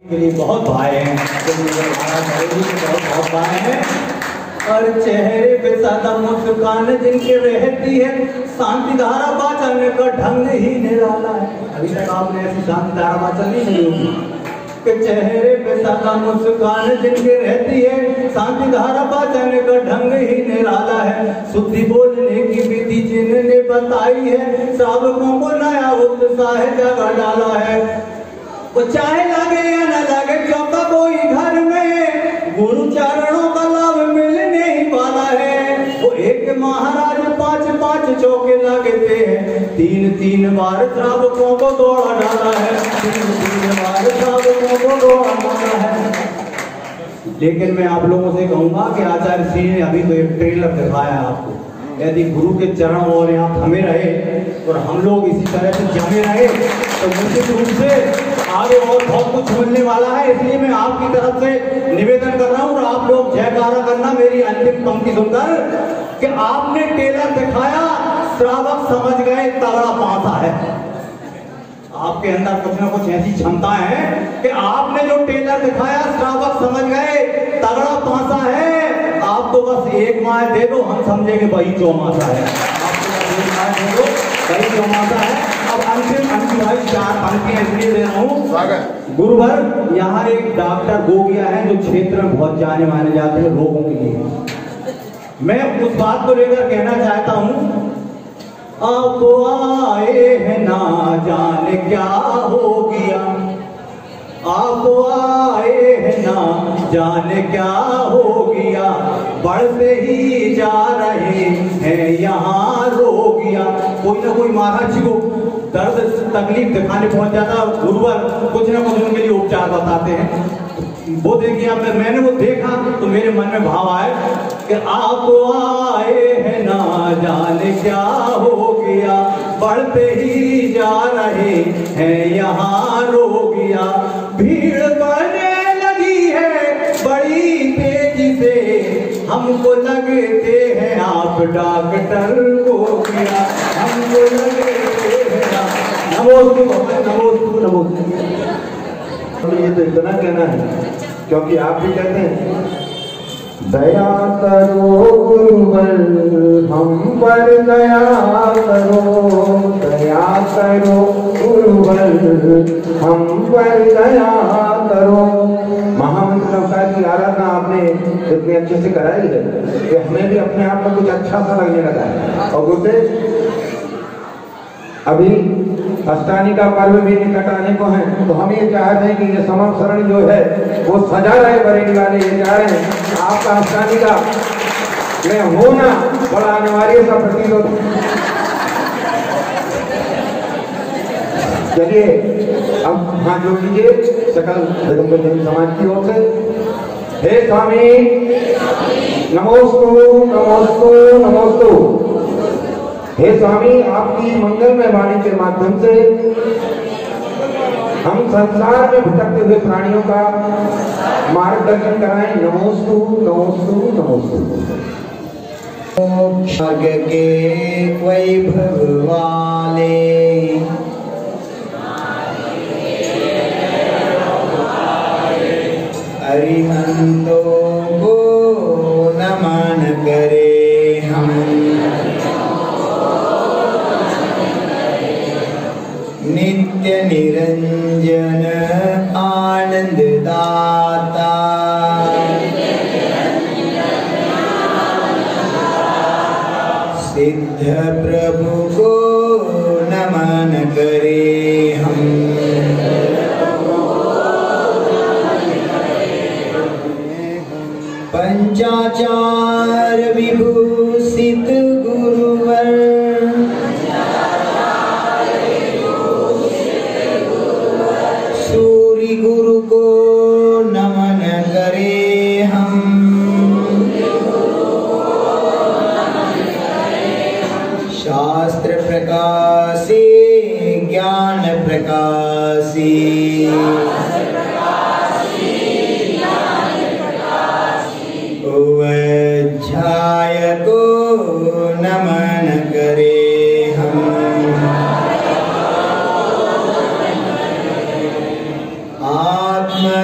के लिए बहुत भाई हैं, बहुत भाई हैं और चेहरे पे सादा मुस्कान जिनके रहती है, शांति धारा वाचन का ढंग ही निराला है। अभी तक आपने ऐसी शांति धारा वाचन नहीं होगी कि चेहरे पे सादा मुस्कान जिनके रहती है, शांति धारा वाचन का ढंग ही निराला है। शुद्धि बोलने की विधि जिन्होंने बताई है, श्रावकों को नया उत्साह जगा डाला है। वो चाहे लगे या न लगे चौका कोई घर में, गुरु चरणों का लाभ मिलने ही वाला है। वो एक महाराज 5-5 चौके लगते हैं, 3-3 बार श्रावकों को दौड़ा डाला है, 3-3 बार श्रावकों को दौड़ा डाला है। लेकिन मैं आप लोगों से कहूंगा कि आचार्य श्री ने अभी तो एक ट्रेलर दिखाया आपको। यदि गुरु के चरण और यहाँ थमे रहे और हम लोग इसी तरह से जमे रहे तो निश्चित रूप से आगे और बहुत कुछ मिलने वाला है। इसलिए मैं आपकी तरफ से निवेदन कर रहा हूँ और आप लोग जयकारा करना मेरी अंतिम पंक्ति सुनकर कि आपने ट्रेलर दिखाया, श्रावक समझ गए तगड़ा पासा है। आपके अंदर कुछ ना कुछ ऐसी क्षमता है कि आपने जो ट्रेलर दिखाया, श्रावक समझ गए तगड़ा पासा है। आप तो बस एक माय दे दो, हम समझेंगे वही चौमासा है। आपको बस एक माय दे दो, वही चौमासा है। अब अंतिम भाई 4 पंक्तियां इसलिए दे रहा हूँ। गुरुवर, यहाँ एक डॉक्टर गोगिया है जो क्षेत्र में बहुत जाने माने जाते हैं रोगों के लिए। मैं उस बात को लेकर कहना चाहता हूँ, आप आए हैं ना जाने क्या हो गया, आप आए हैं ना जाने क्या हो गया, बढ़ते ही जा रहे हैं यहाँ रोगिया। कोई ना कोई महाराज जी को दर्द तकलीफ दिखाने पहुंच जाता, गुरुवर कुछ ना कुछ उनके लिए उपचार बताते हैं। वो देखिए, अब मैंने वो देखा तो मेरे मन में भाव आया कि आप आए हैं ना जाने क्या हो गया, बढ़ते ही जा रहे हैं यहाँ रोगिया। भीड़ बढ़ने लगी है बड़ी तेजी से, हमको लगते हैं आप डॉक्टर गोगिया, हमको लगते हैं। नमोस्तु नमोस्तु नमोस्तु। ये तो इतना कहना है क्योंकि आप भी कहते हैं दया करो गुरुवर हम पर दया करो, दया करो गुरुवर हम पर दया करो। महामंत्र नवकार की आराधना आपने इतने अच्छे से कराई है कि हमें भी अपने आप में कुछ अच्छा सा लगने लगा है। और गुरुदेव, अभी अष्टानी का पर्व भी निकट आने को है, तो हम ये चाहते हैं कि ये समर्पण जो है वो सजा रहे। बरेली वाले ये चाह रहे हैं आपका अष्टानी का में होना बड़ा अनिवार्य सा प्रतीत होता। चलिए अब हाथ जोड़ लीजिए सकल दिगंबर जैन समाज की ओर से। हे स्वामी नमोस्तु नमोस्तु नमोस्तु। हे स्वामी, आपकी मंगलमय वाणी के माध्यम से हम संसार में भटकते हुए प्राणियों का मार्गदर्शन कराएं। नमोस्तु नमोस्तु नमोस्तु। भाग्य के वैभव वाले, अरिहंतों को नमन करे हम, नित्य निरंजन आनंद दाता, सिद्ध प्रभु को नमन करे हम। पंचाचार विभूषित गुरुवर, सूर्य गुरु को नमन करे हम, शास्त्र प्रकाशी ज्ञान प्रकाशी, अध्याय को नमन करे हम, आत्मा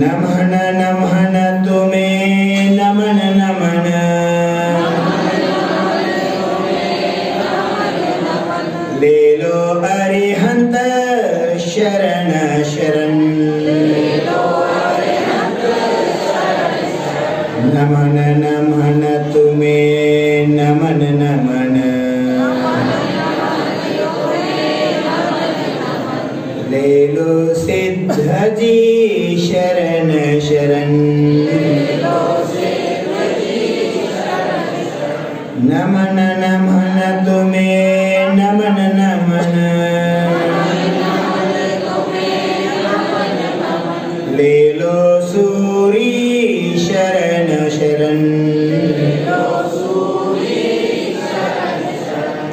नमन नमन तुम्हें नमन नमन, ले लो अरिहंत शरण शरण, नमन नमन तुम्हें नमन नमन, ले लो सिद्ध जी शरण शरण, नमन नमन तुम्हें नमन नमन, ले लो सूरी शरण शरण,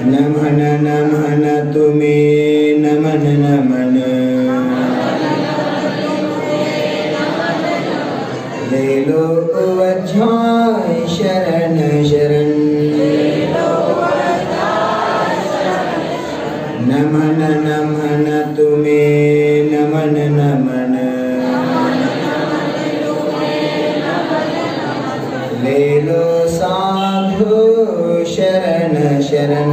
नमन नमन तुम्हें नमन नमन, ले लो वज्राय शरण शरण, नमन नमन तुम्हें नमन नमन, ले लो साधु शरण शरण,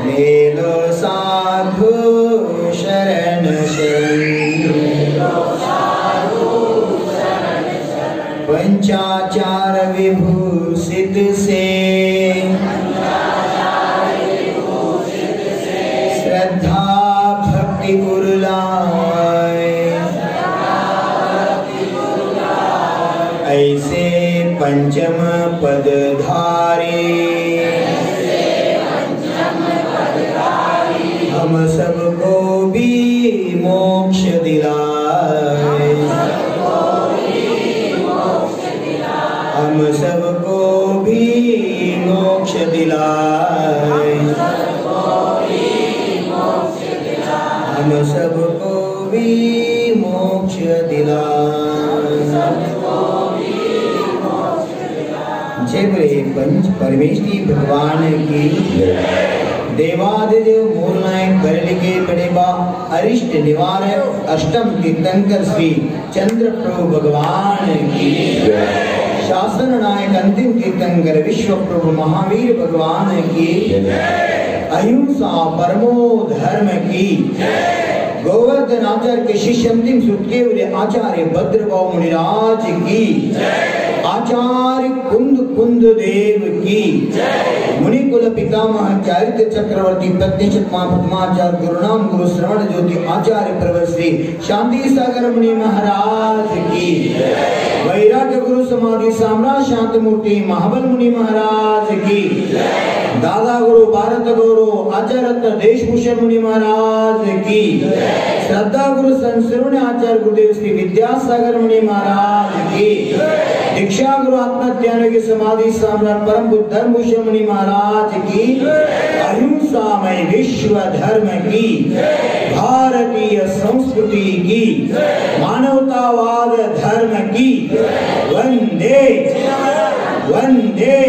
ले लो साधु शरण शरण, पंचाचार विभूषित से श्रद्धा भक्ति उर्लाए, ऐसे पंचम पद धारे हम सबको भी मोक्ष दिलाए, हम सबको भी मोक्ष दिलाए, हम सबको भी मोक्ष दिलाए। जय बोले पंच परमेश्वरी भगवान की। देवादिदेव मूलनायक करली के बड़े बा अरिष्ट निवारक अष्टम तीर्थंकर श्री चंद्र प्रभु भगवान की। शासन नायक अंतिम तीर्थंकर विश्व प्रभु महावीर भगवान की। अहिंसा परमो धर्म की। गोवर्धन आचार्य के शिष्य अंतिम सुतकेवल आचार्य भद्रभाव मुनिराज की। आचार्य कुंद कुंद देव की। मुनिकुल पितामह चारित्र चक्रवर्ती प्रतिशत पद्माचार्य गुरुनाम गुरु श्रवण ज्योति आचार्य प्रवर श्री शांति सागर मुनि महाराज की। वैराग्य गुरु समाधि सम्राट शांत मूर्ति महाबल मुनि महाराज की। दादा गुरु भारत गुरु आचार्य देशभूषण मुनि महाराज की। श्रद्धा गुरु संत आचार्य गुरुदेव श्री विद्यासागर मुनि महाराज की। दीक्षा गुरु आत्मज्ञान की समाधि सम्राट परम बुद्ध धर्मभूषण मुनि महाराज की। अहिंसामय विश्व धर्म की। भारतीय संस्कृति की। मानवतावाद धर्म की। वंदे वंदे।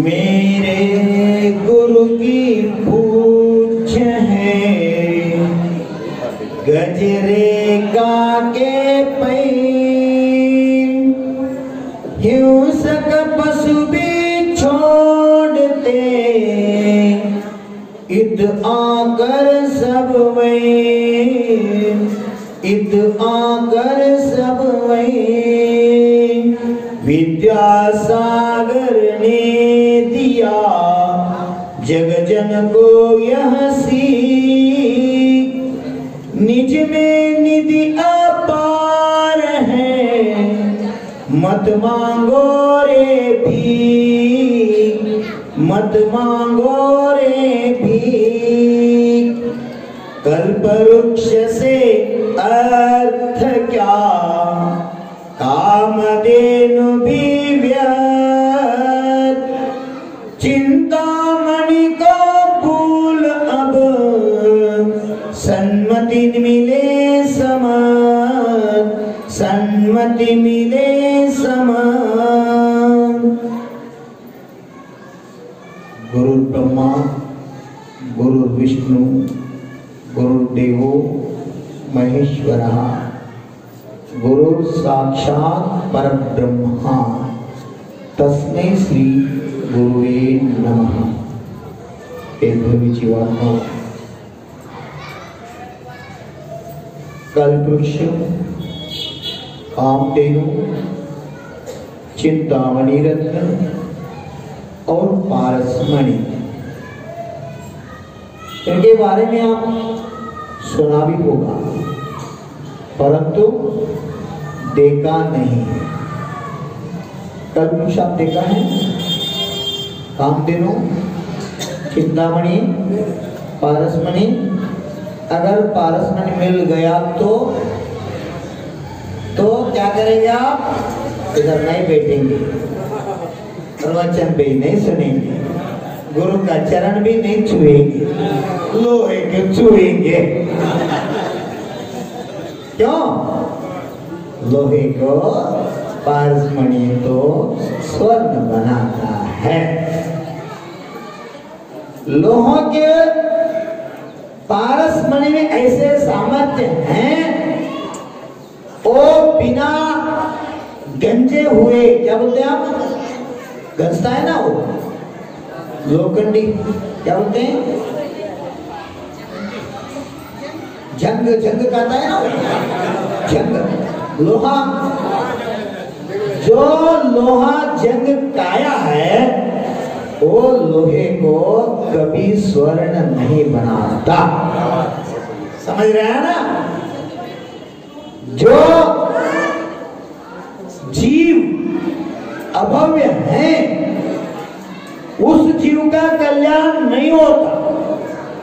मेरे गुरु की पूछ है गजरे का के पै। हिंसक पशु भी छोड़ते इत आकर सब वही। इत आकर सब वही। विद्यासागर ने दिया जग जन को यह सीख। निज में निधि अपार है मत मांगो रे भीख। मत मांगो रे भीख। कल्पवृक्ष से अर्थ क्या कामधेनु भी व्यर्थ। चिंतामणि को भूल अब सन्मति मिले समान। सन्मति मिले समान। विष्णु गुरुदेवो महेश्वरः गुरु साक्षात् परब्रह्म तस्मै श्री गुरुवे नमः। हे भव्य जीवात्मा, कल्पवृक्ष, कामधेनु, चिंतामणि रत्न और पारसमणि, इनके बारे में आप सुना भी होगा परंतु देखा नहीं। कल्पवृक्ष आप देखा है, कामधेनु, चिंतामणि, पारसमणि। अगर पारसमणि मिल गया तो क्या करेंगे आप? इधर नहीं बैठेंगे, प्रवचन भी नहीं सुनेंगे, गुरु का चरण भी नहीं छुएंगे, लोहे के छुएंगे। क्यों? लोहे को पारसमणि तो स्वर्ण बनाता है। लोहों के पारसमणि में ऐसे सामर्थ्य हैं, वो बिना गंजे हुए, क्या बोलते हैं आप? गंजता है ना वो लोखंडी, क्या बोलते हैं? जंग कहता है ना, जंग लोहा। जो लोहा जंग काया है वो लोहे को कभी स्वर्ण नहीं बनाता। समझ रहे हैं ना? जो जीव अभव्य है उस जीव का कल्याण नहीं होता।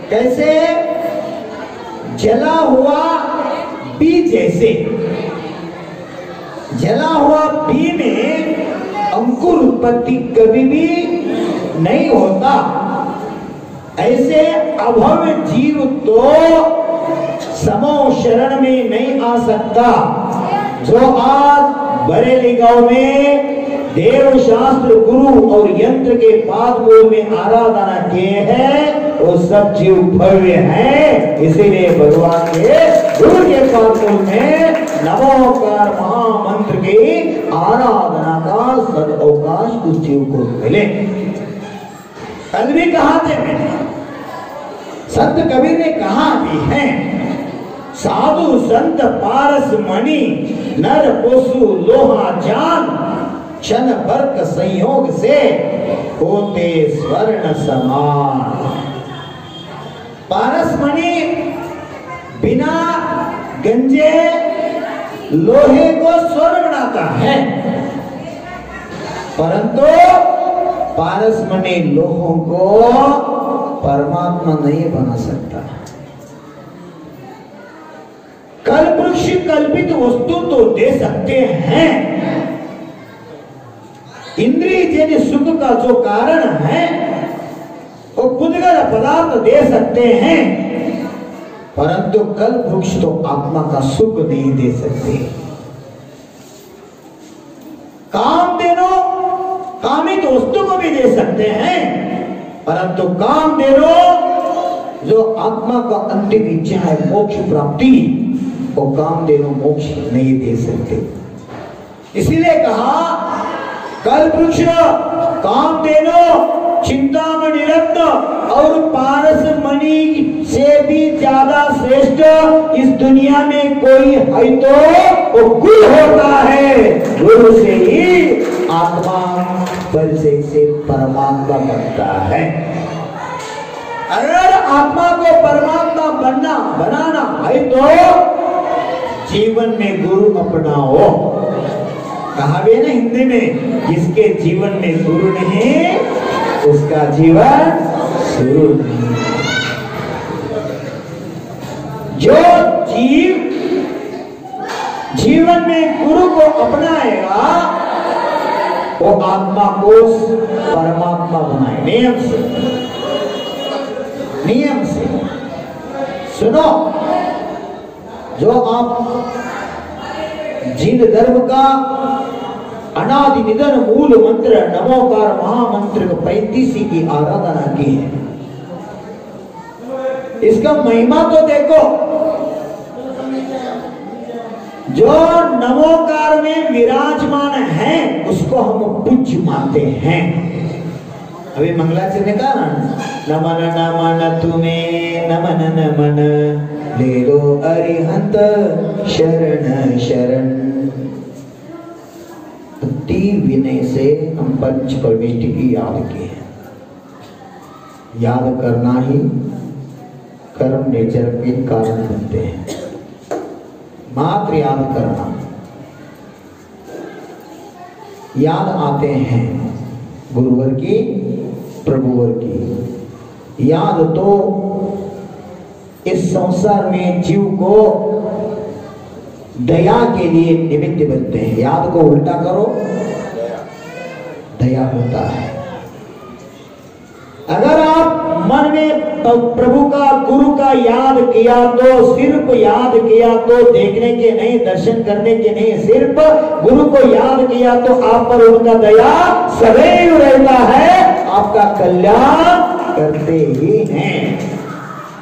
कैसे? जला हुआ बीज जैसे, जला हुआ बी में अंकुर उत्पत्ति कभी भी नहीं होता। ऐसे अभव्य जीव तो समो शरण में नहीं आ सकता। जो आज बरेली गांव में देव शास्त्र गुरु और यंत्र के पाद मूल में आराधना किए हैं वो सब जीव भव्य हैं। इसीलिए भगवान के गुरु के पाद मूल में नमोकार महामंत्र की आराधना का सदअवकाश उस जीव को मिले। कल भी कहा थे मैंने, संत कबीर ने कहा भी है, साधु संत पारसमणि नर पशु लोहा जान क्षण भर संयोग से होते स्वर्ण समान। पारसमणि बिना गंजे लोहे को स्वर्ण बनाता है, परंतु पारसमणि लोहों को परमात्मा नहीं बना सकता। कल्पवृक्ष कल्पित वस्तु तो दे सकते हैं, इंद्रिय जन्य सुख का जो कारण है वो खुदगर पदार्थ दे सकते हैं, परंतु कल्पवृक्ष तो आत्मा का सुख नहीं दे सकते। कामधेनु कामित वस्तु को भी दे सकते हैं, परंतु कामधेनु जो आत्मा का अंतिम इच्छा है मोक्ष प्राप्ति, वो कामधेनु मोक्ष नहीं दे सकते। इसीलिए कहा कल्पवृक्ष, कामधेनु, चिंतामणि रत्न और पारसमणि से भी ज्यादा श्रेष्ठ इस दुनिया में कोई है तो वो गुरु होता है। गुरु से ही आत्मा परिचय से परमात्मा बनता है। अगर आत्मा को परमात्मा बनाना है तो जीवन में गुरु अपनाओ। कहा भी ना हिंदी में, जिसके जीवन में गुरु नहीं उसका जीवन शुरू नहीं। जो जीव जीवन में गुरु को अपनाएगा वो आत्मा को परमात्मा बनाए। नियम से सुनो, जो आप जिन धर्म का अनादि निधन मूल मंत्र नमोकार महामंत्र 35 की आराधना की है, इसका महिमा तो देखो। जो नमोकार में विराजमान है उसको हम पूज्य मानते हैं। अभी मंगलाचरण ने कहा नमन नमन तुम्हें नमन नमन ले लो अरिहंत शरण शरण। अति विनय से हम पंच परमेष्टि की याद किए हैं। याद करना ही कर्म नेचर के कारण बनते हैं। मात्र याद करना, याद आते हैं गुरुवर की प्रभुवर की याद तो इस संसार में जीव को दया के लिए निमित्त बनते हैं। याद को उल्टा करो, दया होता है। अगर आप मन में प्रभु का गुरु का याद किया तो सिर्फ याद किया तो देखने के नहीं, दर्शन करने के नहीं, सिर्फ गुरु को याद किया तो आप पर उनका दया सदैव रहता है, आपका कल्याण करते ही हैं।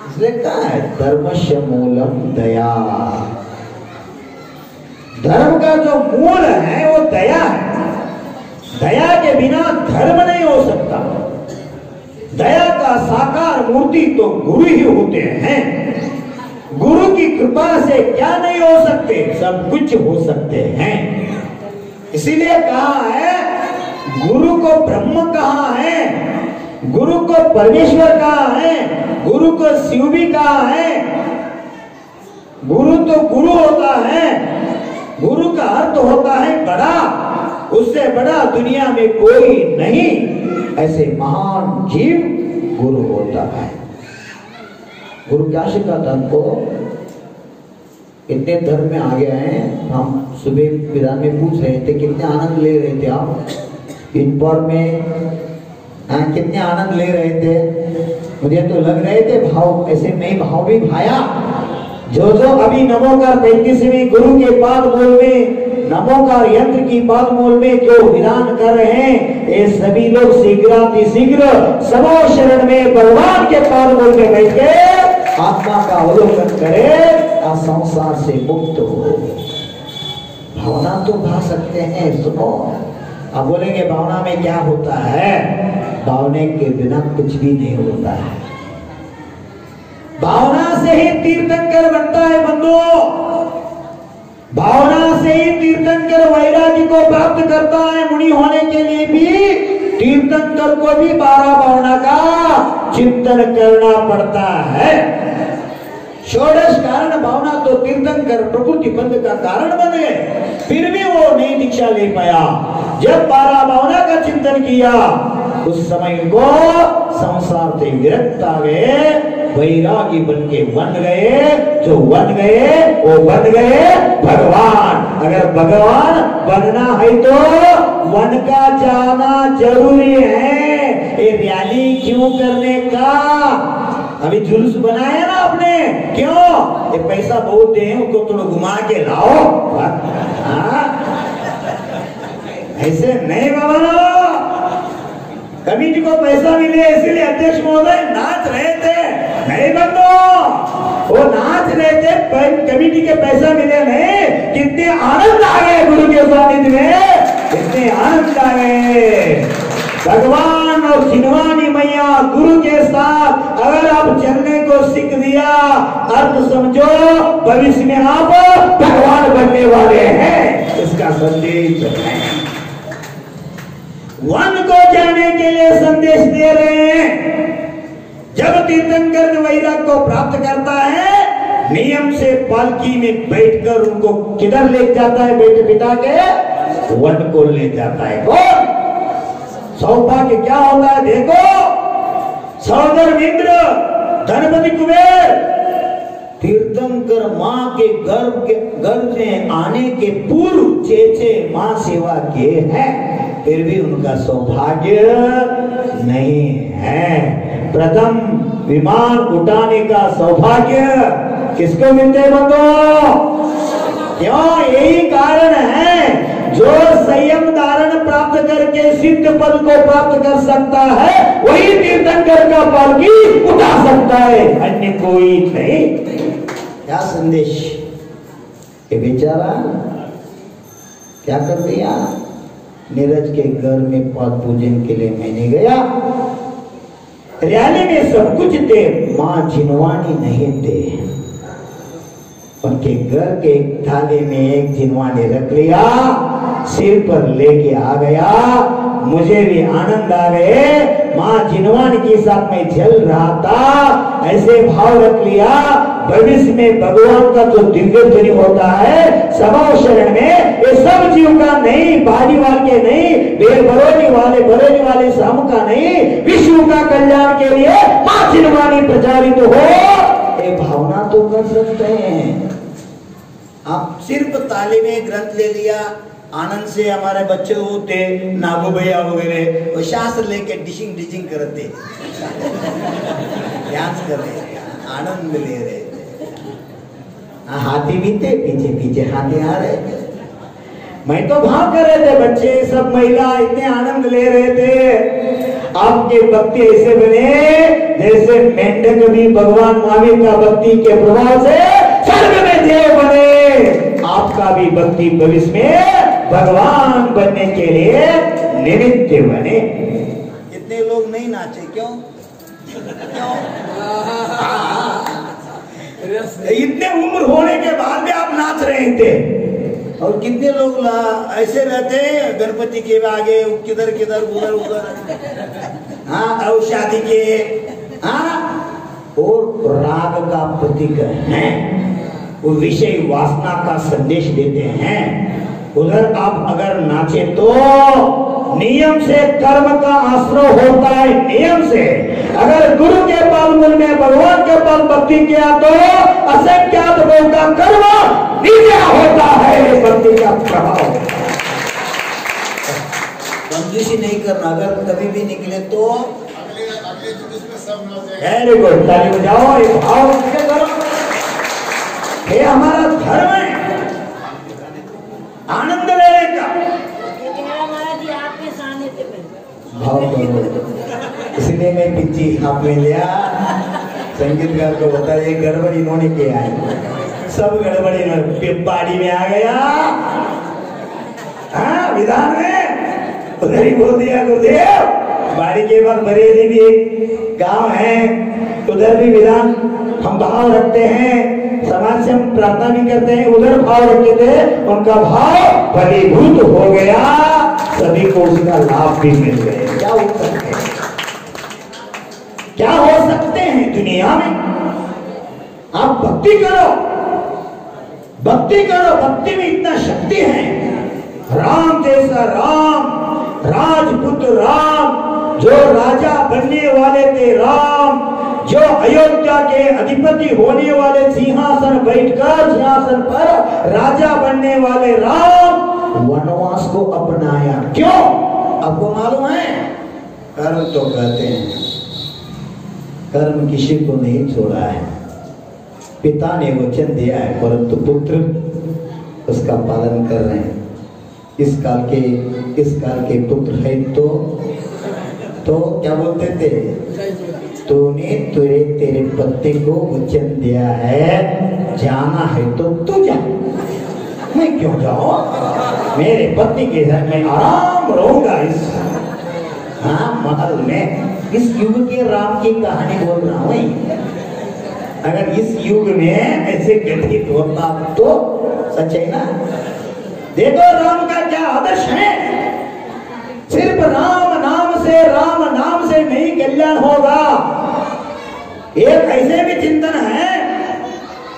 इसलिए कहा है धर्मस्य मूलम दया। धर्म का जो मूल है वो दया है। दया के बिना धर्म नहीं हो सकता। दया का साकार मूर्ति तो गुरु ही होते हैं। गुरु की कृपा से क्या नहीं हो सकते, सब कुछ हो सकते हैं। इसीलिए कहा है गुरु को ब्रह्म कहा है, गुरु को परमेश्वर कहा है, गुरु को शिव भी कहा है। गुरु तो गुरु होता है, गुरु का अर्थ होता है बड़ा, उससे बड़ा दुनिया में कोई नहीं। ऐसे महान जीव गुरु होता है। गुरु क्या सिखाता हमको? इतने धर्म में आ गए हैं। हम सुबह विधान में पूछ रहे थे कितने आनंद ले रहे थे आप इन पर में, कितने आनंद ले रहे थे। मुझे तो लग रहे थे भाव ऐसे में भाव भी भाया। जो जो अभी नमोकार 35वें गुरु के पाद मूल में, नमोकार यंत्र की पाद मूल में जो विधान कर रहे हैं, ये सभी लोग शीघ्र सबो शरण में भगवान के पाद मूल में बैठ के आत्मा का अवलोकन करे और संसार से मुक्त हो। भावना तो भा सकते हैं। सुनो, अब बोलेंगे भावना में क्या होता है? भावने के बिना कुछ भी नहीं होता है। भावना से ही तीर्थंकर बनता है बंधुओं। भावना से ही तीर्थंकर वैराग्य को प्राप्त करता है। मुनि होने के लिए भी तीर्थंकर को भी 12 भावना का चिंतन करना पड़ता है। षोडश कारण भावना तो तीर्थंकर प्रकृति बंध का कारण बन गए, फिर भी वो नहीं दीक्षा ले पाया। जब 12 भावना का चिंतन किया उस समय को संसार से विरक्त आ गए, वैरागी बन के बन गए। जो बन गए वो बन गए भगवान। अगर भगवान बनना है तो वन का जाना जरूरी है। ये रैली क्यों करने का? अभी जुलूस बनाया ना आपने, क्यों? ये पैसा बहुत दे, उनको थोड़ा घुमा के लाओ। ऐसे नहीं बाबा, कमेटी को पैसा मिले इसलिए अध्यक्ष महोदय नाच रहे थे। नहीं बंदो, वो नाच रहे थे, कमेटी के पैसा मिले नहीं। कितने आनंद आ गए गुरु के सानिध्य में, कितने आनंद आ गए। भगवान और सिनवानी मैया गुरु के साथ अगर आप चलने को सीख दिया, अर्थ समझो भविष्य में आप भगवान बनने वाले हैं। इसका संदेश है। वन को जाने के लिए संदेश दे रहे हैं। जब तीर्थंकर वैराग्य को प्राप्त करता है, नियम से पालकी में बैठकर उनको किधर ले जाता है? बेटे पिता के वन को ले जाता है। कौन? सौभाग्य क्या होता है देखो। सौदर इंद्र, धनपति कुबेर, तीर्थंकर मां के गर्भ में आने के पूर्व 6 मां सेवा किए हैं, फिर भी उनका सौभाग्य नहीं है। प्रथम विमान उठाने का सौभाग्य किसको मिलते बंधुओं? क्यों? यही कारण है जो संयम धारण प्राप्त कर करके सिद्ध पद को प्राप्त कर सकता है, वही तीर्थंकर का पालकी उठा सकता है, अन्य कोई नहीं। क्या संदेश? ये बेचारा क्या कर दिया? नीरज के घर में पाद पूजन के लिए मैंने गया, रैली में सब कुछ थे, माँ जिनवानी नहीं थे। उनके घर के एक थाली में एक जिनवानी रख लिया, सिर पर लेके आ गया, मुझे भी आनंद आ गए। माँ जिनवानी के साथ में जल रहा था, ऐसे भाव रख लिया, भविष्य में भगवान का तो दिव्य ध्वनि होता है सभा शरण में, ये सब जीव का नहीं, बाजीवाल के नहीं, बेल बरोनी वाले शाम का नहीं, विश्व का कल्याण के लिए माँ जिनवानी प्रचारित हो, ये भावना तो कर सकते हैं। आप सिर्फ ताली में ग्रंथ ले लिया, आनंद से हमारे बच्चे होते नागो भैया वगैरह वो शास्त्र लेके डिशिंग करते डांस कर रहे थे, आनंद ले रहे थे। हाथी भी थे, पीछे पीछे हाथी आ रहे थे, मैं तो भाव कर रहे थे, बच्चे सब महिला इतने आनंद ले रहे थे। आपके भक्ति ऐसे बने जैसे मेंढक भी भगवान महावीर का भक्ति के प्रभाव से स्वर्ग में देव बने, आपका भी भक्ति भविष्य में भगवान बनने के लिए निमित्त बने। इतने लोग नहीं नाचे क्यों? इतने उम्र होने के बाद भी आप नाच रहे थे। और कितने लोग ऐसे रहते गणपति के आगे किधर किधर उधर उधर, हाँ, और शादी के, हाँ, और राग का प्रतीक है, वो विषय वासना का संदेश देते हैं। उधर आप अगर नाचे तो नियम से कर्म का आश्रय होता है, नियम से। अगर गुरु के पालमूल में भगवान के पाल भक्ति किया तो असंख्यात लोगों का कर्म नीचा होता है, भक्ति का प्रभाव। कंजूसी नहीं करना, अगर कभी भी निकले तो वेरी गुड, ताली बजाओ, ये भाव करो, ये हमारा धर्म है, आनंद लेने का भाव करो। इसलिए मैं पिच्ची हाथ में लिया, संगीतकार को बताया गड़बड़ इन्होंने किया है, सब गड़बड़ इन्होंने, बाड़ी में आ गया, हाँ, विधान में उधर ही बोल दिया गुरुदेव। बाड़ी के बाद बरेली भी एक गांव है, उधर भी विधान हम भाव रखते हैं, समाज से हम प्रार्थना भी करते हैं, उधर भाव रखते थे, उनका भाव फलीभूत हो गया, सभी को उसका लाभ भी मिल गया। क्या हो सकते हैं, क्या हो सकते हैं दुनिया में? आप भक्ति करो, भक्ति करो, भक्ति में इतना शक्ति है। राम जैसा राम, राजपुत्र राम, जो राजा बनने वाले थे राम, जो अयोध्या के अधिपति होने वाले, सिंहासन बैठकर सिंहासन पर राजा बनने वाले राम, वनवास को अपनाया। क्यों? आपको मालूम है? कर्म तो कहते हैं, कर्म किसी को नहीं छोड़ा है, पिता ने वचन दिया है, परंतु पुत्र उसका पालन कर रहे हैं। इस काल के पुत्र है तो क्या बोलते थे? तूने तेरे पति को वचन दिया है, जाना है तो तू जा, मैं क्यों जाऊं? मेरे पति के घर में आराम रहूंगा, इस महल में। इस युग के राम की कहानी बोल रहा हूं। अगर इस युग में ऐसे गठित होता तो सच है ना? देखो राम का क्या आदर्श है, सिर्फ राम नाम से नहीं कल्याण होगा। एक ऐसे भी चिंतन है,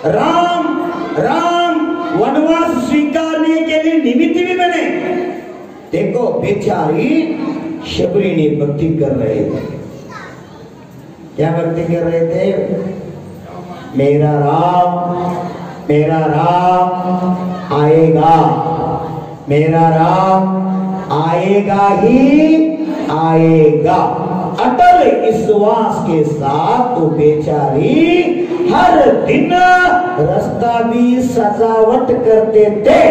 राम वनवास स्वीकारने के लिए निमित्त भी बने। देखो बेचारी शबरी ने भक्ति कर रहे थे, क्या भक्ति कर रहे थे? मेरा राम आएगा, मेरा राम आएगा ही आएगा। अटल विश्वास के साथ तो बेचारी हर दिन रास्ता भी सजावट करते थे।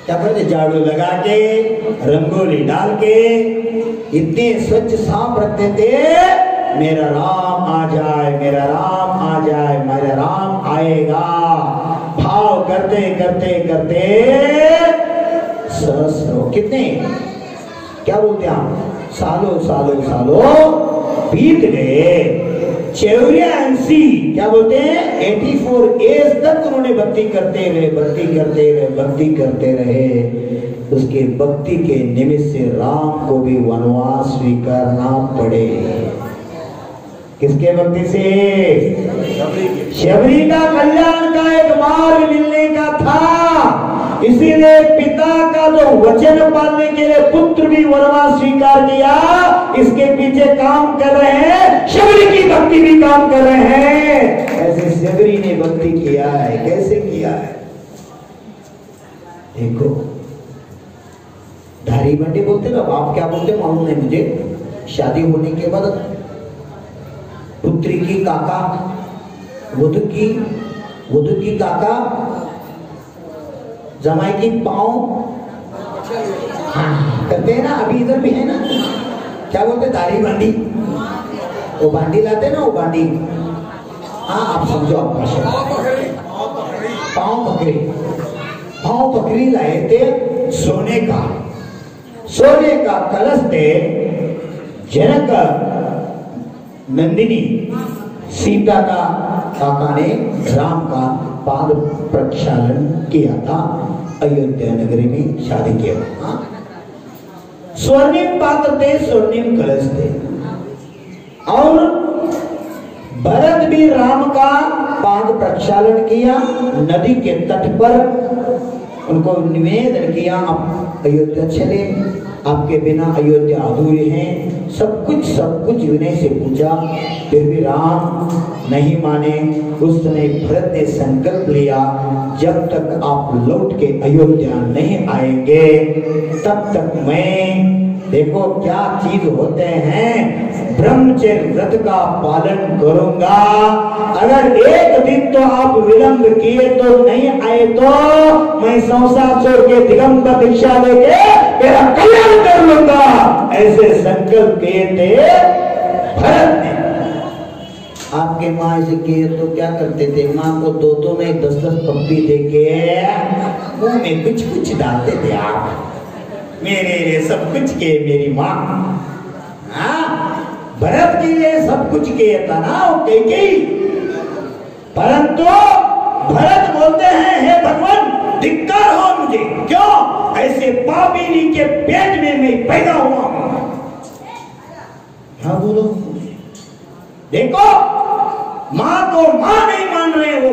क्या करते, झाड़ू लगा के रंगोली डाल के इतने स्वच्छ साफ रखते थे, मेरा राम आ जाए, मेरा राम आ जाए, मेरा राम आएगा। भाव करते करते करते सहस्रों, कितने, क्या बोलते हैं आप, सालों सालों सालों बीत गए। 84, क्या बोलते हैं, 84 एज तक उन्होंने भक्ति करते रहे, भक्ति करते रहे, भक्ति करते रहे। उसके भक्ति के निमित्त से राम को भी वनवास स्वीकारना पड़े। किसके भक्ति से? शबरी का कल्याण का एक मार्ग मिलने का था, इसीलिए पिता का जो वचन पालने के लिए पुत्र भी वनवास स्वीकार किया। इसके पीछे काम कर रहे हैं, शबरी की भक्ति भी काम कर रहे हैं। ऐसे शबरी ने भक्ति किया है, कैसे किया है देखो। धारी बंडी बोलते ना, आप क्या बोलते मालूम नहीं मुझे। शादी होने के बाद पुत्री की काका, वधू की काका, जमाई की पाँव, हाँ करते हैं ना, अभी इधर भी है ना, क्या बोलते, दाढ़ी बांडी, वो बांडी लाते ना, वो बांडी, हाँ आप समझो, आप भाषा, पाँव पकड़ी लाए थे सोने का कलश थे। जनक नंदिनी सीता का काका ने राम का पाद प्रक्षालन किया था, अयोध्या नगरी में शादी किया। स्वर्णिम पात्र थे, स्वर्णिम कलश थे। और भरत भी राम का पाद प्रक्षालन किया, नदी के तट पर उनको निवेदन किया, आप अयोध्या चले, आपके बिना अयोध्या अधूरी है। सब कुछ विनय से पूछा, फिर भी राम नहीं माने। उस समय भरत ने संकल्प लिया, जब तक आप लौट के अयोध्या नहीं आएंगे तब तक मैं, देखो क्या चीज होते हैं, ब्रह्मचर्य व्रत का पालन करूंगा। अगर एक दिन तो आप विलंब किए तो नहीं आए तो मैं संसार छोड़ के दिगंबर दीक्षा लेके मेरा कल्याण कर लूंगा। ऐसे संकल्प किए थे भरत ने। आपके माँ ऐसे किए तो क्या करते थे, माँ को दो नहीं 10-10 पप्पी देके मुंह में कुछ डालते थे। आप मेरे लिए सब कुछ किए मेरी माँ, भरत के लिए सब कुछ किया था ना वो कैकेयी। परंतु भरत बोलते हैं, हे भगवान धिक्कार हो मुझे, क्यों ऐसे पापिनी के पेट में मैं पैदा हुआ हूं। क्या बोलो, देखो मां को मां नहीं मान रहे हो।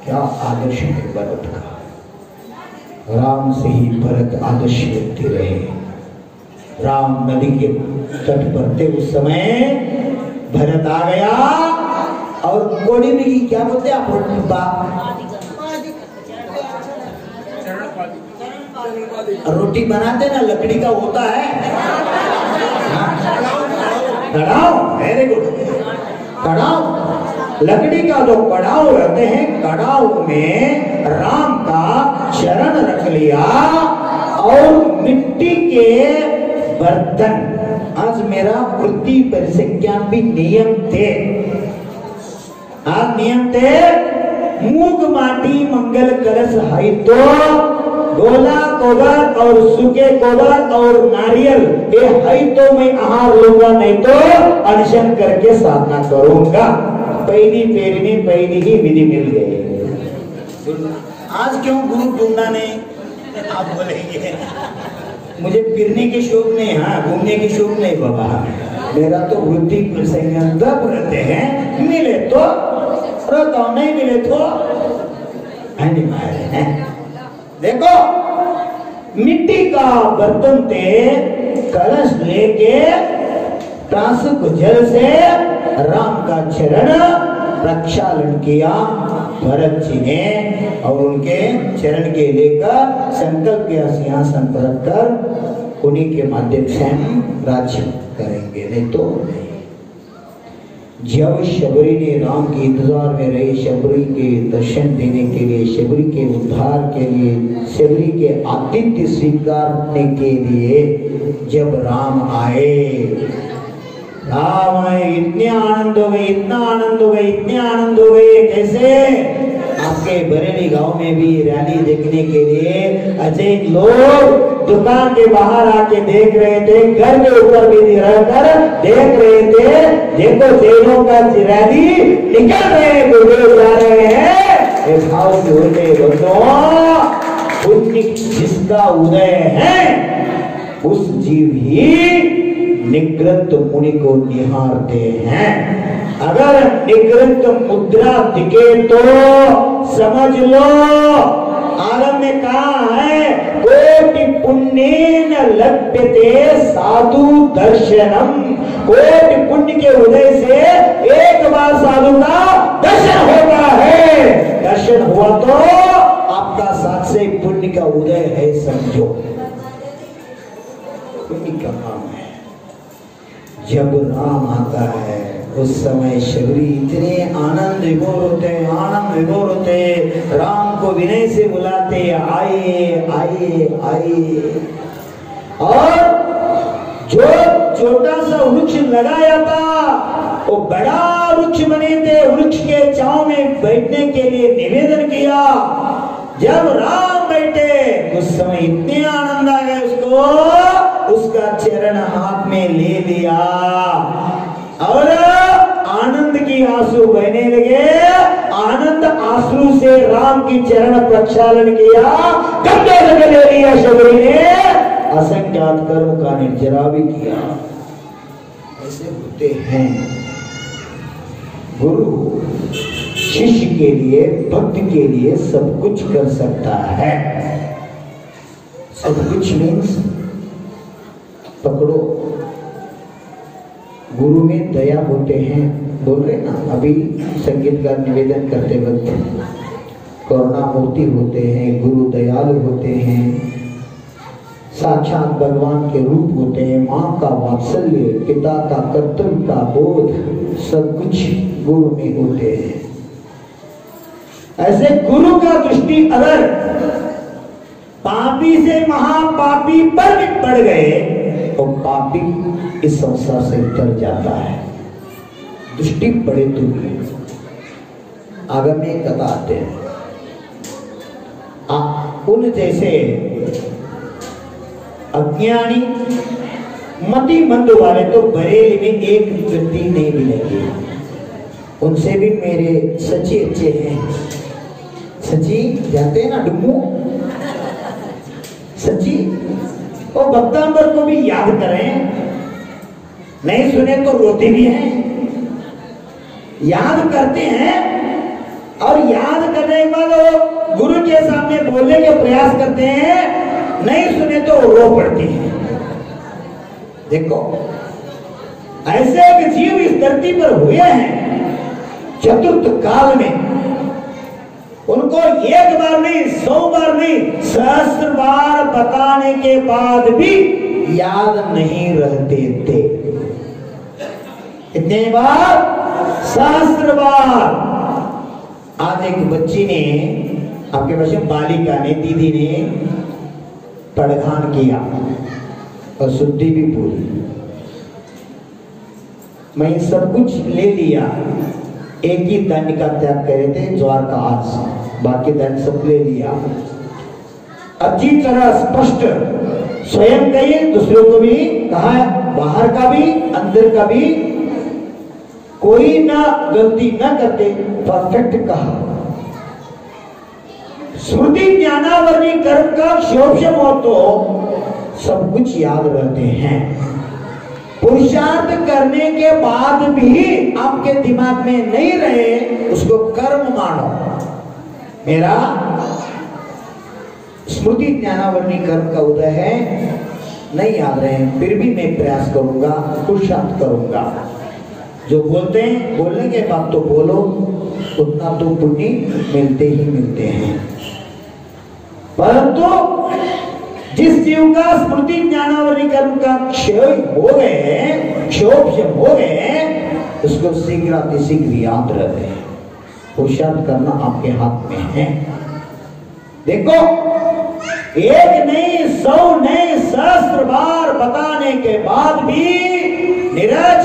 क्या आदर्श है भरत का, राम से ही भरत आदर्श व्यक्ति रहे। राम नदी के तट पर थे उस समय, भरत आ गया और कोड़ी में क्या बोलते आप, रोटी बनाते ना लकड़ी का होता है, कड़ाव, वेरी गुड, कड़ाव, लकड़ी का जो कड़ाव रहते हैं, कड़ाव में राम का चरण रख लिया और मिट्टी के बर्तन। आज मेरा वृत्ति परिसंख्यान भी नियम थे, आज नियम थे, मूग माटी मंगल कलश है तो गोला कोबर और सूखे कोबर और नारियल ये है तो मैं आहार लूंगा, नहीं तो अनशन करके साधना करूंगा। पहली पेड़ में पहली ही विधि मिल गई। आज क्यों गुरु ढूंढना नहीं, आप बोलेंगे मुझे फिरने के शौक नहीं, हाँ घूमने के शौक नहीं बाबा, मेरा तो बुद्धि जब रहते हैं, मिले तो रहता हूं, नहीं मिले तो हैं। देखो मिट्टी का बर्तन थे, कलश लेके तासुक जल से राम का चरण प्रक्षालन किया भरत जी ने, और उनके चरण के लेकर संकल्प किया सिंहासन पर रखकर उन्हीं के माध्यम से हम राज्य करेंगे, नहीं तो नहीं। जब शबरी ने राम के इंतजार में रही, शबरी के दर्शन देने के लिए, शबरी के उद्धार के लिए, शबरी के आतिथ्य स्वीकारने के लिए जब राम आए, राम आए, इतने आनंद हो गए, इतना आनंद हो गए, इतने आनंद हो गए। कैसे? आपके बरेली गांव में भी रैली देखने के लिए अनेक लोग दुकान के बाहर आके देख रहे थे, घर के ऊपर भी रहकर देख रहे थे। देखो जैनों का रैली निकल रहे हैं, गुरुदेव जा रहे हैं। ये भाव से होते बंधुओं, पुण्य जिसका उदय है उस जीव ही निकृत मुनि को निहारते हैं। अगर निकृत मुद्रा दिखे तो समझ लो आरंभ में कहा है, कोटि पुण्येन लभ्यते साधु दर्शनम। कोटि पुण्य के उदय से एक बार साधु का दर्शन होता है। दर्शन हुआ तो आपका साथ से पुण्य का उदय है, समझो। पुण्य का काम है। जब राम आता है उस समय शबरी इतने आनंद विभोर होते, आनंद विभोर होते, राम को विनय से बुलाते, आइए आइए आइए। और जो छोटा सा वृक्ष लगाया था वो बड़ा वृक्ष बने थे, वृक्ष के छांव में बैठने के लिए निवेदन किया। जब राम बैठे उस समय इतने आनंद आ गए उसको, उसका चरण हाथ में ले लिया और आनंद की आंसू बहने लगे। आनंद आंसू से राम की चरण प्रक्षालन किया, कंधे लगे ले लिया शबरी ने, असंख्यात कर्म का निर्जरा भी किया। ऐसे होते हैं गुरु शिष्य के लिए, भक्त के लिए सब कुछ कर सकता है। सब कुछ मीन्स पकड़ो, गुरु में दया होते हैं, बोल रहे ना अभी संगीत का निवेदन करते वक्त, करुणा मूर्ति होते हैं, गुरु दयालु होते हैं, साक्षात भगवान के रूप होते हैं, माँ का वात्सल्य, पिता का कर्तव्य का बोध, सब कुछ गुरु में होते हैं। ऐसे गुरु का दृष्टि अगर पापी से महापापी पर भी पड़ गए तो पापी इस संसार से उतर जाता है। दृष्टि पड़े तो भी आगे में कथा आते हैं, उन जैसे अज्ञानी मति मंद वाले तो बरेली में एक व्यक्ति नहीं मिलेंगे। उनसे भी मेरे सच्ची अच्छे हैं। सच्ची जानते हैं ना डुम्मू, सच्ची और भक्तांबर को भी याद करें, नहीं सुने तो रोते भी हैं, याद करते हैं और याद करने के बाद वो गुरु के सामने बोलने के प्रयास करते हैं, नहीं सुने तो रो पड़ते हैं। देखो ऐसे एक जीव इस धरती पर हुए हैं चतुर्थ काल में, उनको एक बार नहीं, 100 बार नहीं, सहस्त्र बार बताने के बाद भी याद नहीं रहते थे। कितने बार? सहस्त्र बार। आज एक बच्ची ने, आपके पास बालिका ने, दीदी ने पढ़ान किया और शुद्धि भी पूरी, मैं सब कुछ ले लिया, एक ही दंड का त्याग करे थे, ज्वार का आज, बाकी दंड सब ले लिया। अच्छी तरह स्पष्ट स्वयं कहिए, दूसरों को भी कहा, बाहर का भी अंदर का भी, कोई ना गलती ना करते, परफेक्ट कहा। स्मृति ज्ञानावरणी कर्म का क्षोभ्यम हो तो सब कुछ याद रहते हैं। पुरुषार्थ करने के बाद भी आपके दिमाग में नहीं रहे, उसको कर्म मानो। मेरा स्मृति ज्ञानावरणी कर्म का उदय है, नहीं याद रहे, फिर भी मैं प्रयास करूंगा, पुरुषार्थ करूंगा। जो बोलते हैं, बोलने के बाद तो बोलो, उतना तो पुण्य मिलते ही मिलते हैं। परंतु जिस जीव का स्मृति ज्ञानावरणी कर्म का क्षय हो गए, क्षोभ हो गए, उसको शीघ्र याद रहे। पुरुषार्थ करना आपके हाथ में है। देखो, एक नहीं 100 नहीं 1000 बार बताने के बाद भी नीरज